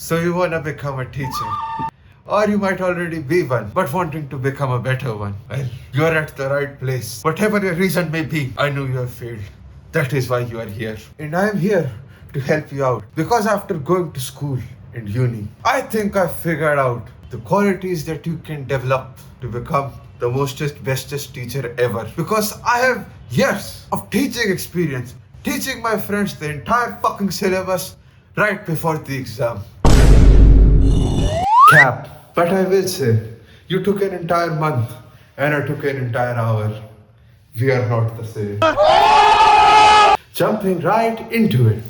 So you wanna become a teacher? Or you might already be one, but wanting to become a better one. Well, you're at the right place. Whatever your reason may be, I know you have failed. That is why you are here. And I am here to help you out. Because after going to school and uni, I think I figured out the qualities that you can develop to become the mostest, bestest teacher ever. Because I have years of teaching experience, teaching my friends the entire fucking syllabus right before the exam. Cap. But I will say, you took an entire month and I took an entire hour. We are not the same. Jumping right into it.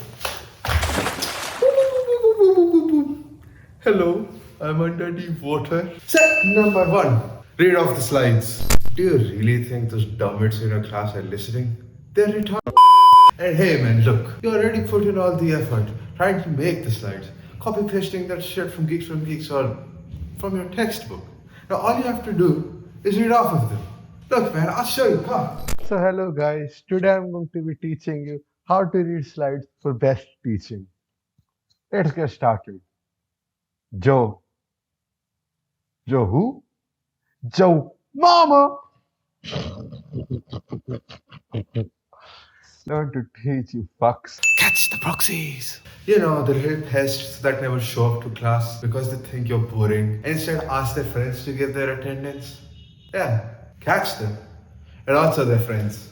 Hello, I'm under deep water. Set number 1. Read off the slides. Do you really think those dumbits in your class are listening? They're retarded. And hey man, look, you already put in all the effort trying to make the slides. Copy pasting that shit from Geeks or from your textbook. Now all you have to do is read off of them. Look man, I'll show you, come. So hello guys, today I'm going to be teaching you how to read slides for best teaching. Let's get started. Joe. Joe who? Joe Mama! Learn to teach, you fucks. Catch the proxies. You know, the little pests that never show up to class because they think you're boring and instead ask their friends to give their attendance. Yeah, catch them. And also their friends.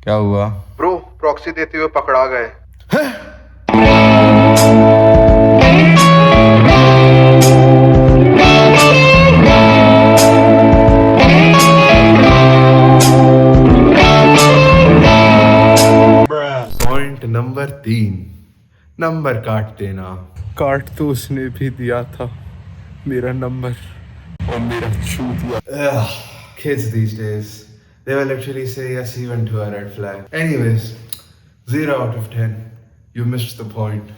क्या हुआ? Bro proxy देते हुए पकड़ा गए. Point number 3. Number काट देना. काट तो उसने भी दिया था मेरा नंबर और मेरा चूतिया. Kids these days, they will literally say yes even to a red flag. Anyways, 0 out of 10. You missed the point.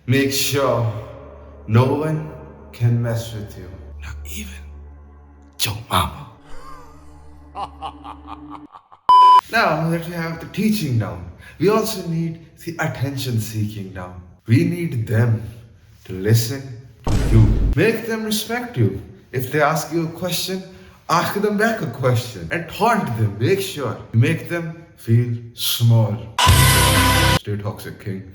Make sure no one can mess with you. Not even Joe Mama. Now that we have the teaching down, we also need the attention seeking down. We need them to listen to you. Make them respect you. If they ask you a question, ask them back a question and taunt them. Make sure you make them feel small. Stay toxic, king.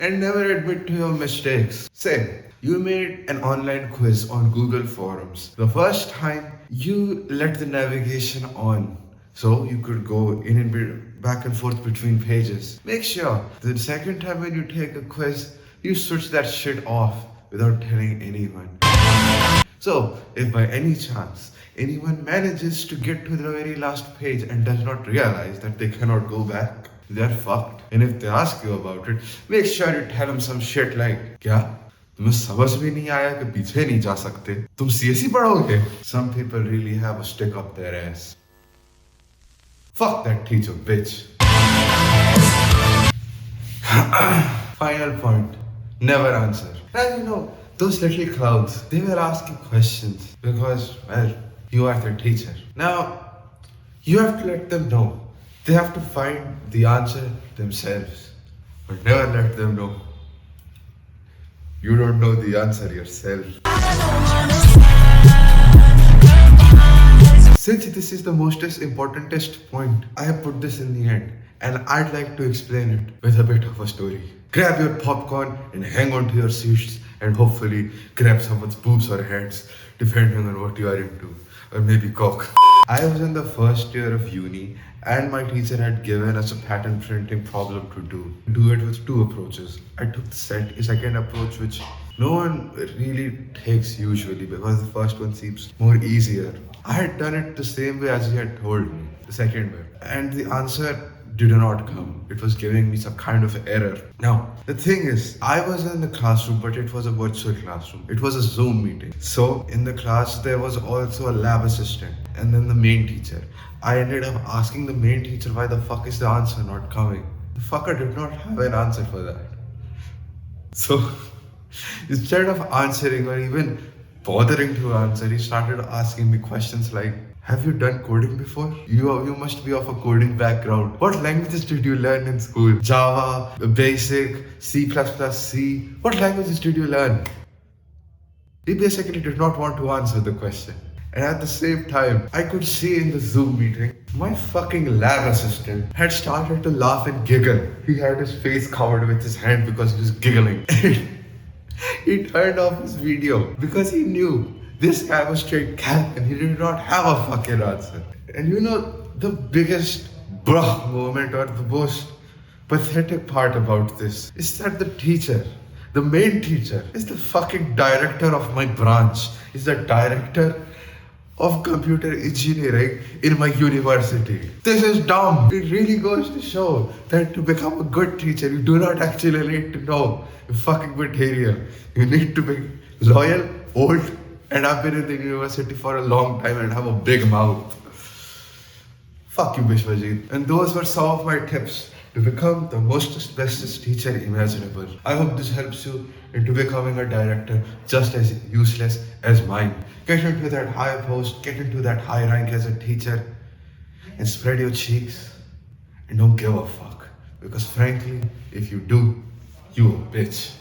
And never admit to your mistakes. Say, you made an online quiz on Google Forums. The first time you let the navigation on, so you could go in and back and forth between pages. Make sure the second time when you take a quiz, you switch that shit off without telling anyone. So, if by any chance anyone manages to get to the very last page and does not realize that they cannot go back, they're fucked. And if they ask you about it, make sure you tell them some shit like, क्या तुम्हें समझ में नहीं आया कि पीछे नहीं जा सकते? तुम CSE पढ़ोगे? Some people really have a stick up their ass. Fuck that teacher, bitch. Final point. Never answer. And you know, those little clowns, they will ask you questions because, well, you are their teacher. Now, you have to let them know. They have to find the answer themselves. But never let them know. You don't know the answer yourself. Since this is the most importantest point, I have put this in the end. And I'd like to explain it with a bit of a story. Grab your popcorn and hang on to your seats and hopefully grab someone's boobs or heads, depending on what you are into. Or maybe cock. I was in the first year of uni and my teacher had given us a pattern printing problem to do. Do it with 2 approaches. I took the second approach, which no one really takes usually because the first one seems more easier. I had done it the same way as he had told me, the second way. And the answer did not come. It was giving me some kind of error. Now, the thing is, I was in the classroom, but it was a virtual classroom. It was a Zoom meeting. So, in the class, there was also a lab assistant and then the main teacher. I ended up asking the main teacher why the fuck is the answer not coming. The fucker did not have an answer for that. So, instead of answering or even bothering to answer. He started asking me questions like, have you done coding before? You must be of a coding background. What languages did you learn in school? Java, Basic, C++, C. What languages did you learn? He basically did not want to answer the question. And at the same time, I could see in the Zoom meeting, my fucking lab assistant had started to laugh and giggle. He had his face covered with his hand because he was giggling. He turned off his video because he knew this guy was straight cap and he did not have a fucking answer. And you know, the biggest bruh moment or the most pathetic part about this is that the teacher, the main teacher, is the fucking director of my branch, is the director of computer engineering in my university. This is dumb. It really goes to show that to become a good teacher, you do not actually need to know the fucking material. You need to be loyal, old, and I've been in the university for a long time and have a big mouth. Fuck you, Bishwajit. And those were some of my tips to become the most bestest teacher imaginable. I hope this helps you into becoming a director just as useless as mine. Get into that high post, get into that high rank as a teacher, and spread your cheeks and don't give a fuck. Because frankly, if you do, you a bitch.